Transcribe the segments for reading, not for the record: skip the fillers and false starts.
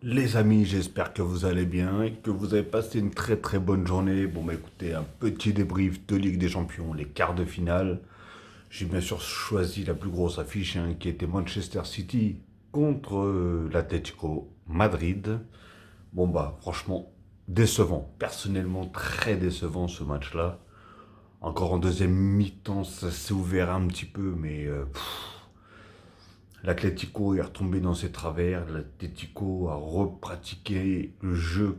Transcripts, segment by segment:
Les amis, j'espère que vous allez bien et que vous avez passé une très très bonne journée. Bon, bah écoutez, un petit débrief de Ligue des Champions, les quarts de finale. J'ai bien sûr choisi la plus grosse affiche qui était Manchester City contre l'Atlético Madrid. Bon, bah franchement, décevant. Personnellement, très décevant ce match-là. Encore en deuxième mi-temps, ça s'est ouvert un petit peu, mais l'Atlético est retombé dans ses travers. L'Atlético a repratiqué le jeu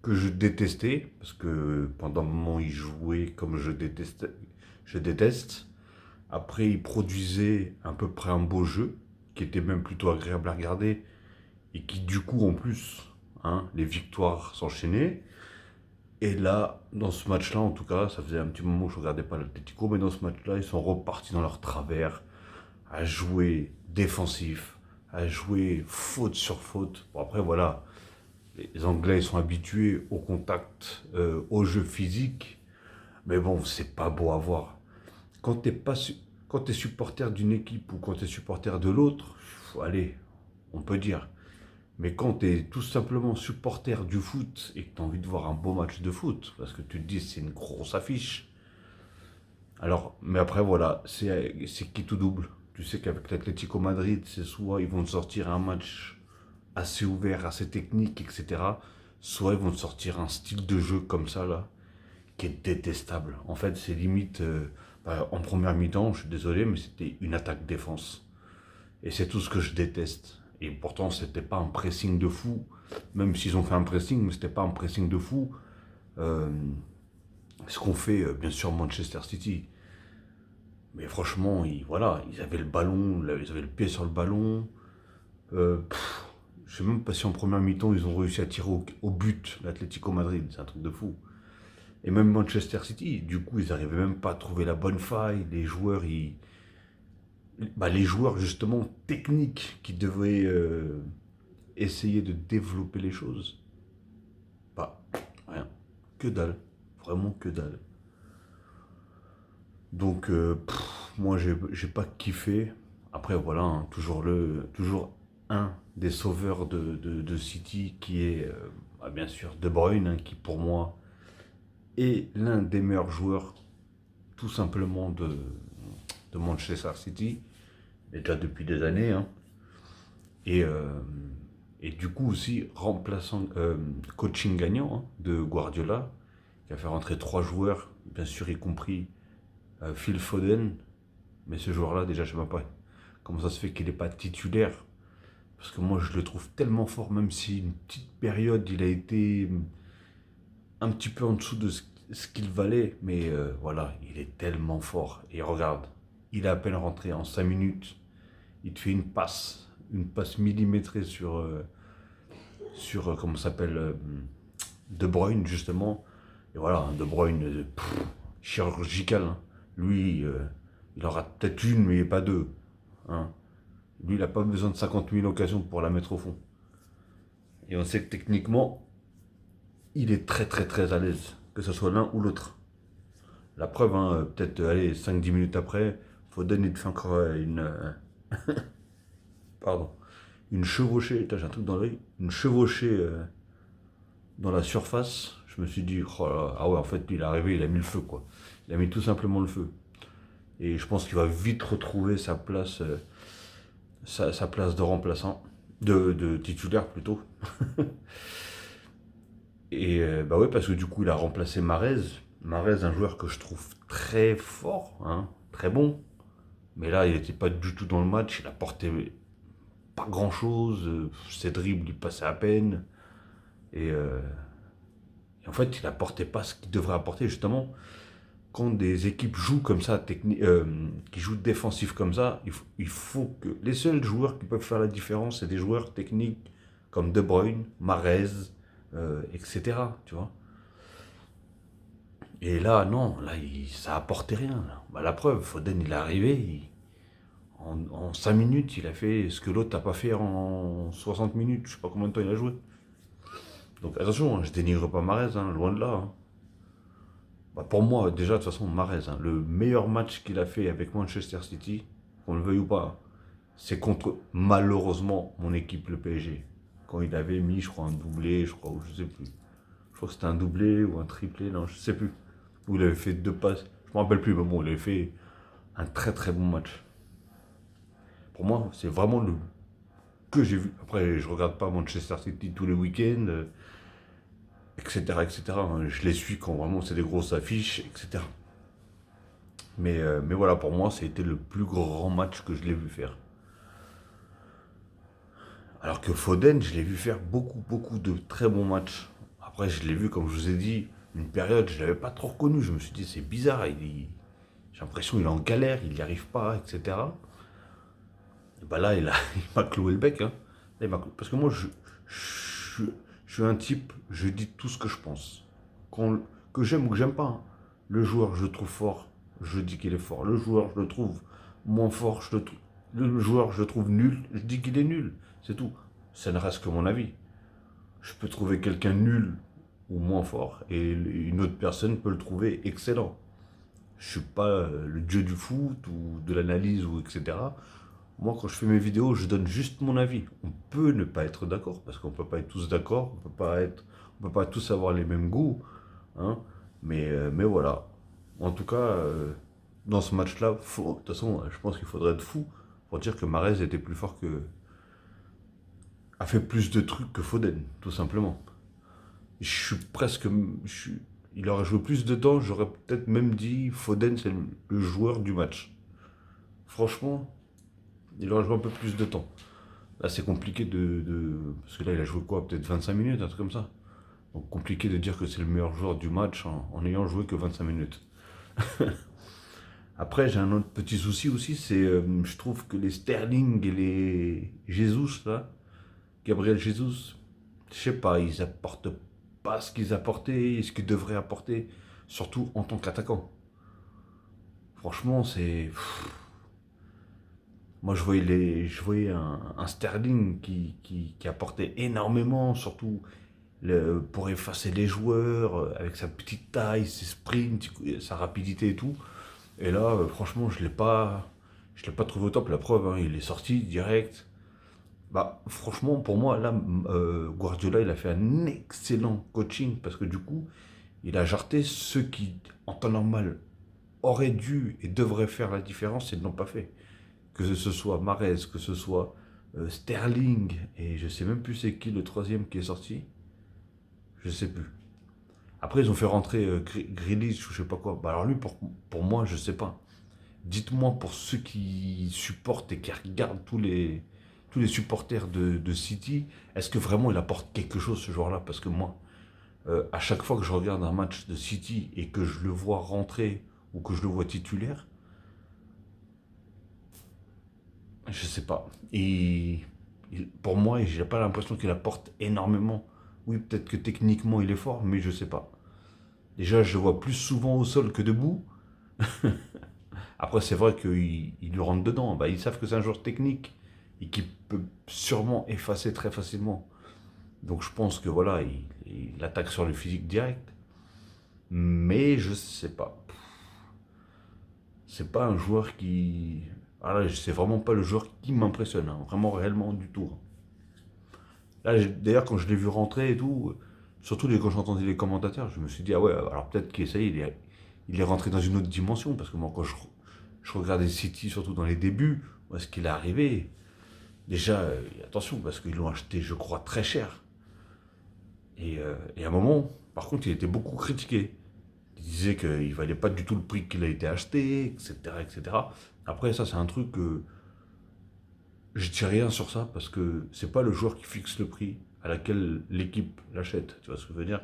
que je détestais, parce que pendant un moment il jouait comme je déteste. Après il produisait à peu près un beau jeu, qui était même plutôt agréable à regarder, et qui du coup en plus, les victoires s'enchaînaient. Et là, dans ce match-là, en tout cas, ça faisait un petit moment que je ne regardais pas l'Atlético, mais dans ce match-là, ils sont repartis dans leur travers, à jouer défensif, à jouer faute sur faute. Bon, après, voilà, les Anglais ils sont habitués au contact, au jeu physique, mais bon, c'est pas beau à voir. Quand t'es pas quand t'es supporter d'une équipe ou quand t'es supporter de l'autre, allez, on peut dire. Mais quand t'es tout simplement supporter du foot et que t'as envie de voir un beau match de foot, parce que tu te dis c'est une grosse affiche, alors, mais après voilà, c'est qui tout double. Tu sais qu'avec l'Atlético Madrid, c'est soit ils vont te sortir un match assez ouvert, assez technique, etc. Soit ils vont te sortir un style de jeu comme ça, là, qui est détestable. En fait, c'est limite, en première mi-temps, je suis désolé, mais c'était une attaque-défense. Et c'est tout ce que je déteste. Et pourtant, c'était pas un pressing de fou, même s'ils ont fait un pressing, mais c'était pas un pressing de fou. Euh, Ce qu'on fait, bien sûr, Manchester City. Mais franchement, voilà, ils avaient le ballon, ils avaient le pied sur le ballon. Je sais même pas si en première mi-temps ils ont réussi à tirer au but l'Atlético Madrid, c'est un truc de fou. Et même Manchester City, du coup, ils n'arrivaient même pas à trouver la bonne faille. Les joueurs justement techniques qui devaient essayer de développer les choses, bah, rien, que dalle, vraiment que dalle. Donc, moi, j'ai pas kiffé. Après, voilà, toujours un des sauveurs de City qui est, bien sûr, De Bruyne, qui pour moi est l'un des meilleurs joueurs, tout simplement, de Manchester City, et déjà depuis des années. Et, euh, et du coup, aussi, coaching gagnant de Guardiola, qui a fait rentrer trois joueurs, bien sûr, y compris Phil Foden. Mais ce joueur-là, déjà, je ne sais pas comment ça se fait qu'il n'est pas titulaire. Parce que moi, je le trouve tellement fort, même si une petite période, il a été un petit peu en dessous de ce qu'il valait. Mais voilà, il est tellement fort. Et regarde, il est à peine rentré en 5 minutes. Il te fait une passe millimétrée sur comment ça s'appelle, De Bruyne, justement. Et voilà, De Bruyne, chirurgical. Lui, il aura peut-être une, mais pas deux. Hein. Lui, il n'a pas besoin de 50 000 occasions pour la mettre au fond. Et on sait que techniquement, il est très très très à l'aise, que ce soit l'un ou l'autre. La preuve, peut-être allez, 5-10 minutes après, Foden il te fait encore pardon, une chevauchée, j'ai un truc dans l'œil, une chevauchée dans la surface. Je me suis dit, oh là là, ah ouais, en fait, il est arrivé, il a mis le feu, quoi. Il a mis tout simplement le feu. Et je pense qu'il va vite retrouver sa place, sa place de remplaçant, de titulaire plutôt. Et bah ouais, parce que du coup, il a remplacé Marez. Marez, un joueur que je trouve très fort, très bon. Mais là, il n'était pas du tout dans le match. Il apportait pas grand chose. Ses dribbles, il passait à peine. Et, euh, et en fait, il apportait pas ce qu'il devrait apporter, justement. Quand des équipes jouent comme ça, qui jouent défensif comme ça, il faut que les seuls joueurs qui peuvent faire la différence, c'est des joueurs techniques comme De Bruyne, Mahrez, etc. Tu vois. Et là, non, là, ça apportait rien. Là. Bah, la preuve, Foden, il est arrivé, en 5 minutes, il a fait ce que l'autre n'a pas fait en 60 minutes. Je sais pas combien de temps il a joué. Donc attention, je dénigre pas Mahrez, loin de là. Bah, pour moi, déjà, de toute façon, Mahrez, le meilleur match qu'il a fait avec Manchester City, qu'on le veuille ou pas, c'est contre, malheureusement, mon équipe, le PSG. quand il avait mis, je crois, un doublé, je crois, ou je sais plus. Je crois que c'était un doublé ou un triplé, non, je sais plus. Où il avait fait 2 passes. Je me rappelle plus, mais bon, il avait fait un très très bon match. Pour moi, c'est vraiment le que j'ai vu. Après, je regarde pas Manchester City tous les week-ends, etc., etc. Hein. Je les suis quand vraiment c'est des grosses affiches, etc. Mais voilà, pour moi, ça a été le plus grand match que je l'ai vu faire. Alors que Foden, je l'ai vu faire beaucoup, beaucoup de très bons matchs. Après, je l'ai vu, comme je vous ai dit, une période, je ne l'avais pas trop reconnu. Je me suis dit, c'est bizarre, j'ai l'impression qu'il est en galère, il n'y arrive pas, etc. Et bah là, il m'a cloué le bec. Hein. Là, parce que moi, je, je suis un type, je dis tout ce que je pense. Que j'aime ou que j'aime pas. Hein. Le joueur, je le trouve fort, je dis qu'il est fort. Le joueur, je le trouve moins fort, le joueur, je le trouve nul, je dis qu'il est nul. C'est tout. Ça ne reste que mon avis. Je peux trouver quelqu'un nul ou moins fort, et une autre personne peut le trouver excellent. Je suis pas le dieu du foot ou de l'analyse ou etc. Moi, quand je fais mes vidéos, je donne juste mon avis. On peut ne pas être d'accord, parce qu'on peut pas être tous d'accord, on peut pas tous avoir les mêmes goûts, hein. Mais voilà. En tout cas, dans ce match-là, de toute façon, je pense qu'il faudrait être fou pour dire que Mahrez était plus fort a fait plus de trucs que Foden, tout simplement. Je suis presque, il aurait joué plus de temps, j'aurais peut-être même dit Foden, c'est le joueur du match. Franchement, il aurait joué un peu plus de temps. Là, c'est compliqué parce que là, il a joué quoi? Peut-être 25 minutes, un truc comme ça. Donc, compliqué de dire que c'est le meilleur joueur du match en ayant joué que 25 minutes. Après, j'ai un autre petit souci aussi, c'est je trouve que les Sterling et les Jesus, là, Gabriel Jesus, je sais pas, ils apportent pas ce qu'ils apportaient, ce qu'ils devraient apporter, surtout en tant qu'attaquant. Franchement, c'est. Moi, je voyais un Sterling qui apportait énormément, surtout pour effacer les joueurs, avec sa petite taille, ses sprints, sa rapidité et tout. Et là, franchement, je l'ai pas trouvé au top. La preuve, hein, il est sorti direct. Bah, franchement, pour moi, là, Guardiola, il a fait un excellent coaching parce que du coup, il a jarté ceux qui, en temps normal, auraient dû et devraient faire la différence et ne l'ont pas fait. Que ce soit Mahrez, que ce soit Sterling, et je sais même plus c'est qui le troisième qui est sorti, je sais plus. Après, ils ont fait rentrer Grealish ou je sais pas quoi. Bah alors lui, pour moi, je sais pas. Dites-moi pour ceux qui supportent et qui regardent tous les supporters de City, est-ce que vraiment il apporte quelque chose ce joueur-là? Parce que moi, à chaque fois que je regarde un match de City et que je le vois rentrer ou que je le vois titulaire, je sais pas. Pour moi, j'ai pas l'impression qu'il apporte énormément. Oui, peut-être que techniquement il est fort, mais je sais pas. Déjà, je le vois plus souvent au sol que debout. Après, c'est vrai qu'ils lui rentrent dedans. Bah, ils savent que c'est un joueur technique et qui peut sûrement effacer très facilement. Donc je pense que voilà, il attaque sur le physique direct. Mais je sais pas. C'est pas un joueur qui. Ah là, c'est vraiment pas le joueur qui m'impressionne, hein. Vraiment réellement du tout. Là, d'ailleurs, quand je l'ai vu rentrer et tout, surtout quand j'entendais les commentateurs, je me suis dit, ah ouais, alors peut-être qu'il ça y est, il est rentré dans une autre dimension. Parce que moi, quand je regardais City, surtout dans les débuts, où est-ce qu'il est arrivé? Déjà, attention, parce qu'ils l'ont acheté, je crois, très cher. Et à un moment, par contre, il était beaucoup critiqué. Il disait qu'il ne valait pas du tout le prix qu'il a été acheté, etc., etc. Après, ça, c'est un truc que je dis rien sur ça, parce que c'est pas le joueur qui fixe le prix à laquelle l'équipe l'achète. Tu vois ce que je veux dire?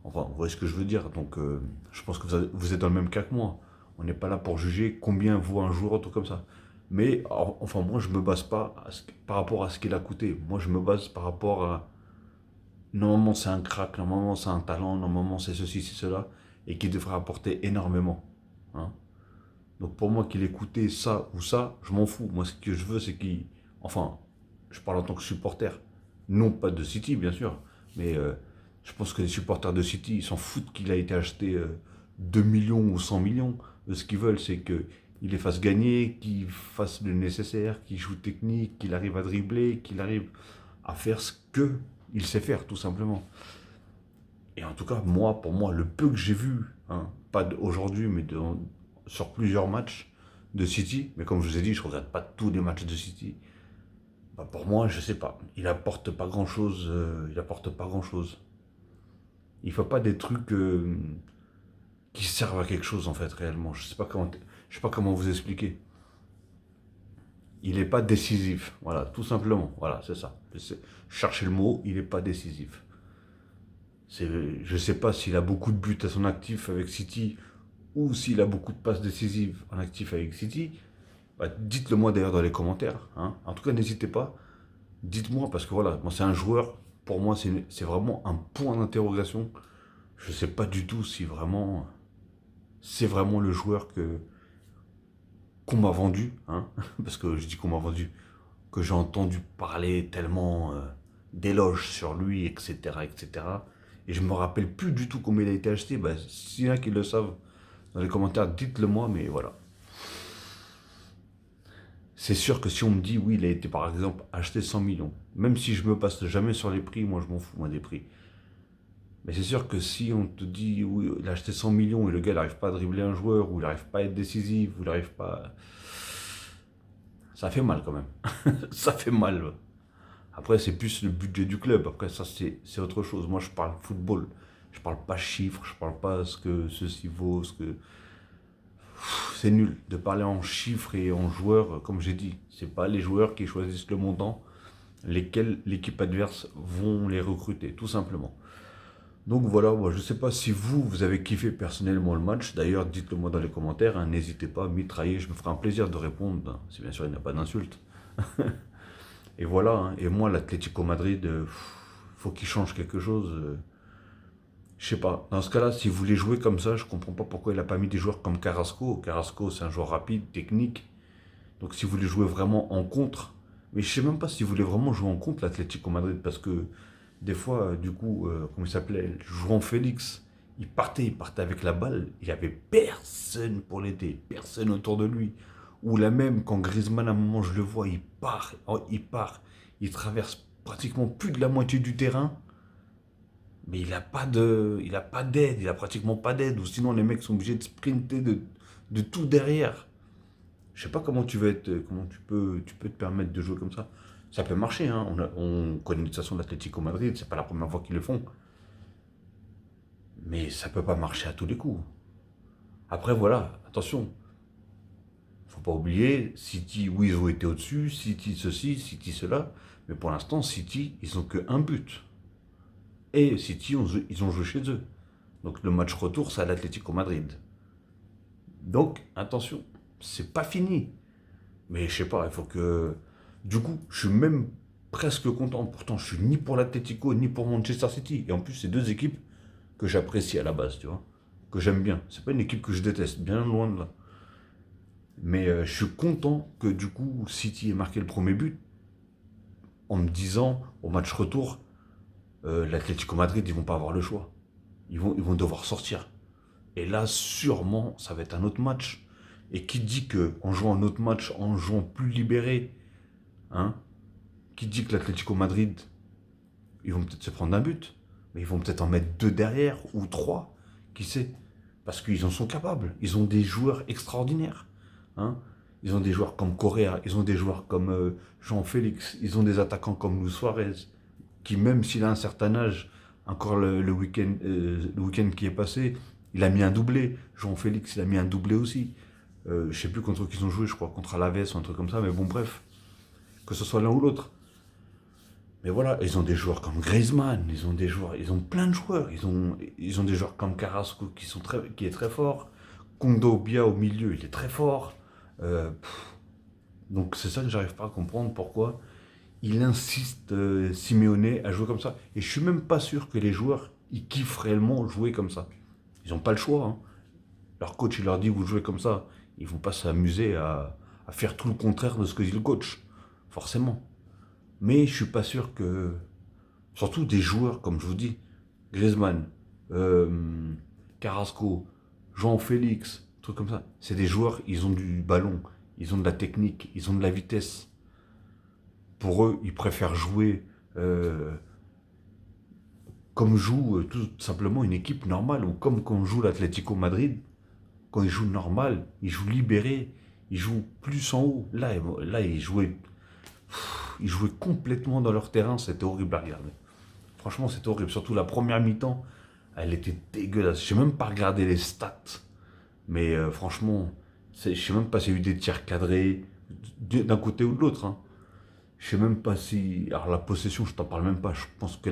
Enfin, vous voyez ce que je veux dire. Donc, je pense que vous êtes dans le même cas que moi. On n'est pas là pour juger combien vaut un joueur, tout comme ça. Mais, enfin, moi, je me base pas par rapport à ce qu'il a coûté. Moi, je me base par rapport à. Normalement, c'est un crack, normalement, c'est un talent, normalement, c'est ceci, c'est cela, et qui devrait apporter énormément. Hein. Donc, pour moi, qu'il ait coûté ça ou ça, je m'en fous. Moi, ce que je veux, c'est qu'il. Enfin, je parle en tant que supporter. Non pas de City, bien sûr, mais je pense que les supporters de City, ils s'en foutent qu'il a été acheté 2 millions ou 100 millions. Ce qu'ils veulent, c'est qu'il les fasse gagner, qu'il fasse le nécessaire, qu'il joue technique, qu'il arrive à dribbler, qu'il arrive à faire ce qu'il sait faire, tout simplement. Et en tout cas, moi, pour moi, le peu que j'ai vu, hein, pas aujourd'hui, mais sur plusieurs matchs de City, mais comme je vous ai dit, je ne regarde pas tous les matchs de City. Bah, pour moi, je sais pas. Il apporte pas grand-chose. Il apporte pas grand-chose. Il fait pas des trucs qui servent à quelque chose en fait réellement. Je sais pas comment vous expliquer. Il n'est pas décisif. Voilà, tout simplement. Voilà, c'est ça. Cherchez le mot. Il n'est pas décisif. Je ne sais pas s'il a beaucoup de buts à son actif avec City ou s'il a beaucoup de passes décisives en actif avec City. Bah, dites-le moi d'ailleurs dans les commentaires. Hein. En tout cas, n'hésitez pas. Dites-moi parce que voilà, moi c'est un joueur. Pour moi, c'est vraiment un point d'interrogation. Je ne sais pas du tout si vraiment c'est vraiment le joueur qu'on m'a vendu, hein, parce que je dis qu'on m'a vendu, que j'ai entendu parler tellement d'éloges sur lui, etc., etc. Et je me rappelle plus du tout comment il a été acheté. Bah, s'il y en a qui le savent dans les commentaires, dites-le moi, mais voilà. C'est sûr que si on me dit, oui, il a été par exemple acheté 100 millions, même si je me passe jamais sur les prix, moi je m'en fous moi, des prix. Mais c'est sûr que si on te dit, oui, il a acheté 100 millions et le gars n'arrive pas à dribbler un joueur, ou il n'arrive pas à être décisif, ou il n'arrive pas. Ça fait mal quand même. Ça fait mal. Après, c'est plus le budget du club. Après, ça, c'est autre chose. Moi, je parle football. Je parle pas chiffres, je parle pas ce que ceci vaut, ce que. C'est nul de parler en chiffres et en joueurs, comme j'ai dit. C'est pas les joueurs qui choisissent le montant, lesquels l'équipe adverse vont les recruter, tout simplement. Donc voilà, moi, je ne sais pas si vous avez kiffé personnellement le match. D'ailleurs, dites-le moi dans les commentaires. Hein, n'hésitez pas à mitrailler, je me ferai un plaisir de répondre. Hein, si bien sûr il n'y a pas d'insulte. Et voilà, hein, et moi, l'Atlético Madrid, faut qu'il change quelque chose. Je sais pas. Dans ce cas-là, si vous voulez jouer comme ça, je comprends pas pourquoi il n'a pas mis des joueurs comme Carrasco. Carrasco, c'est un joueur rapide, technique. Donc si vous voulez jouer vraiment en contre, mais je sais même pas si vous voulez vraiment jouer en contre l'Atlético Madrid, parce que des fois, du coup, comment il s'appelait, João Félix, il partait avec la balle, il n'y avait personne pour l'aider, personne autour de lui. Ou là même, quand Griezmann, à un moment, je le vois, il traverse pratiquement plus de la moitié du terrain, mais il a pas d'aide, il a pratiquement pas d'aide, ou sinon les mecs sont obligés de sprinter de tout derrière. Je sais pas comment comment tu peux te permettre de jouer comme ça. Ça peut marcher, hein. On connaît de toute façon l'Atlético Madrid, c'est pas la première fois qu'ils le font. Mais ça peut pas marcher à tous les coups. Après, voilà, attention. Faut pas oublier, City, oui, ils ont été au-dessus, City ceci, City cela. Mais pour l'instant, City, ils ont que un but. Et City, ils ont joué chez eux. Donc le match retour, c'est à l'Atlético Madrid. Donc, attention, c'est pas fini. Mais je sais pas, il faut que. Du coup, je suis même presque content. Pourtant, je suis ni pour l'Atlético ni pour Manchester City. Et en plus, c'est deux équipes que j'apprécie à la base, tu vois. Que j'aime bien. C'est pas une équipe que je déteste, bien loin de là. Mais je suis content que du coup, City ait marqué le premier but en me disant au match retour, l'Atlético Madrid, ils vont pas avoir le choix. Ils vont devoir sortir. Et là, sûrement, ça va être un autre match. Et qui dit qu'en jouant un autre match, en jouant plus libéré, hein, qui dit que l'Atlético Madrid, ils vont peut-être se prendre un but, mais ils vont peut-être en mettre deux derrière ou trois, qui sait. Parce qu'ils en sont capables. Ils ont des joueurs extraordinaires. Hein. Ils ont des joueurs comme Correa, ils ont des joueurs comme Jean Félix, ils ont des attaquants comme Luis Suarez, qui même s'il a un certain âge, encore le week-end qui est passé, il a mis un doublé. Jean Félix, il a mis un doublé aussi. Je sais plus contre qui ils ont joué, je crois contre Alaves ou un truc comme ça, mais bon bref, que ce soit l'un ou l'autre. Mais voilà, ils ont des joueurs comme Griezmann, ils ont plein de joueurs. Ils ont des joueurs comme Carrasco qui est très fort. Kondogbia au milieu, il est très fort. Donc c'est ça que j'arrive pas à comprendre pourquoi il insiste Simeone à jouer comme ça. Et je suis même pas sûr que les joueurs ils kiffent réellement jouer comme ça. Ils n'ont pas le choix. Hein. Leur coach il leur dit vous jouez comme ça. Ils vont pas s'amuser à faire tout le contraire de ce que dit le coach, forcément. Mais je suis pas sûr que. Surtout des joueurs, comme je vous dis, Griezmann, Carrasco, Jean Félix, trucs comme ça. C'est des joueurs, ils ont du ballon, ils ont de la technique, ils ont de la vitesse. Pour eux, ils préfèrent jouer euh, comme joue tout simplement une équipe normale, ou comme quand joue l'Atlético Madrid, quand il joue normal, il joue libéré, il joue plus en haut. Là ils jouaient complètement dans leur terrain, c'était horrible à regarder. Franchement, c'était horrible. Surtout la première mi-temps, elle était dégueulasse. Je n'ai même pas regardé les stats, mais franchement, je ne sais même pas s'il y a eu des tirs cadrés d'un côté ou de l'autre, hein. Je sais même pas si. Alors la possession, je t'en parle même pas. Je pense que,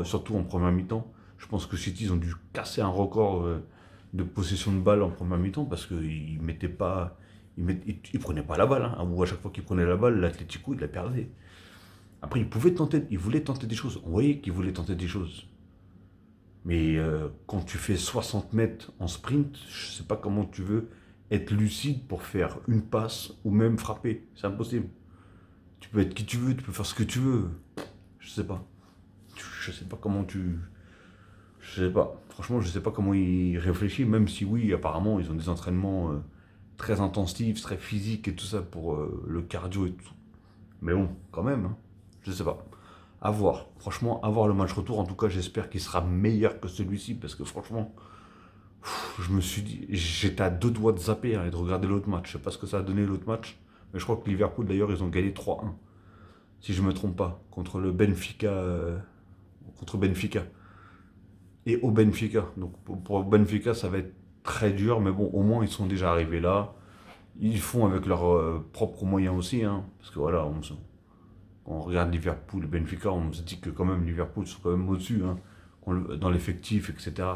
surtout en première mi-temps, je pense que City, ils ont dû casser un record de possession de balle en première mi-temps parce qu'ils mettaient pas. Ils prenaient pas la balle, hein. Ou à chaque fois qu'ils prenaient la balle, l'Atlético, il la perdait. Après, ils voulaient tenter des choses. On voyait qu'ils voulaient tenter des choses. Mais quand tu fais 60 mètres en sprint, je sais pas comment tu veux être lucide pour faire une passe ou même frapper. C'est impossible. Tu peux être qui tu veux, tu peux faire ce que tu veux. Je sais pas. Je sais pas comment tu. Je sais pas. Franchement, je sais pas comment il réfléchit, même si oui, apparemment, ils ont des entraînements très intensifs, très physiques et tout ça pour le cardio et tout. Mais bon, quand même, hein. Je sais pas. À voir. Franchement, à voir le match retour. En tout cas, j'espère qu'il sera meilleur que celui-ci parce que franchement, je me suis dit, j'étais à deux doigts de zapper, hein, et de regarder l'autre match. Je sais pas ce que ça a donné l'autre match, mais je crois que Liverpool d'ailleurs, ils ont gagné 3-1, si je me trompe pas, contre le Benfica, contre Benfica et au Benfica. Donc pour Benfica, ça va être très dur, mais bon, au moins ils sont déjà arrivés là. Ils font avec leurs propres moyens aussi, hein, parce que voilà, quand on regarde Liverpool et Benfica, on se dit que quand même Liverpool sont quand même au-dessus, hein, dans l'effectif, etc.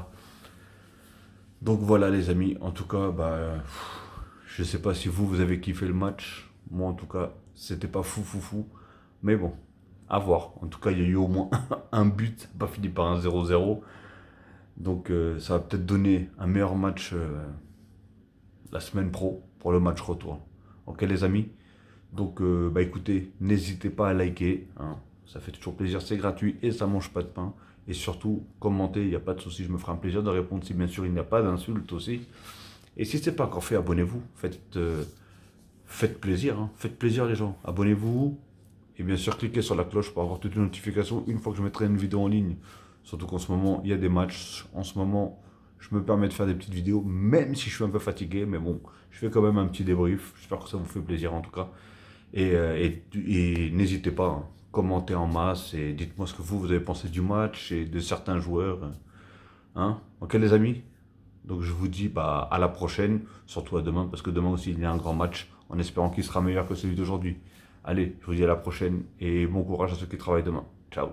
Donc voilà les amis, en tout cas, bah, je sais pas si vous avez kiffé le match. Moi en tout cas, c'était pas fou fou fou. Mais bon, à voir. En tout cas, il y a eu au moins un but, pas fini par un 0-0. Donc ça va peut-être donner un meilleur match la semaine pro pour le match retour. Ok les amis. Donc bah écoutez, n'hésitez pas à liker, hein. Ça fait toujours plaisir, c'est gratuit et ça mange pas de pain. Et surtout, commentez, il n'y a pas de souci, je me ferai un plaisir de répondre si bien sûr il n'y a pas d'insultes aussi. Et si ce n'est pas encore fait, abonnez-vous, faites plaisir, hein. Faites plaisir les gens, abonnez-vous. Et bien sûr, cliquez sur la cloche pour avoir toutes les notifications une fois que je mettrai une vidéo en ligne. Surtout qu'en ce moment, il y a des matchs. En ce moment, je me permets de faire des petites vidéos, même si je suis un peu fatigué. Mais bon, je fais quand même un petit débrief. J'espère que ça vous fait plaisir en tout cas. Et n'hésitez pas, hein, commentez en masse et dites-moi ce que vous avez pensé du match et de certains joueurs, hein. Ok les amis? Donc je vous dis bah, à la prochaine, surtout à demain, parce que demain aussi il y a un grand match, en espérant qu'il sera meilleur que celui d'aujourd'hui. Allez, je vous dis à la prochaine et bon courage à ceux qui travaillent demain. Ciao.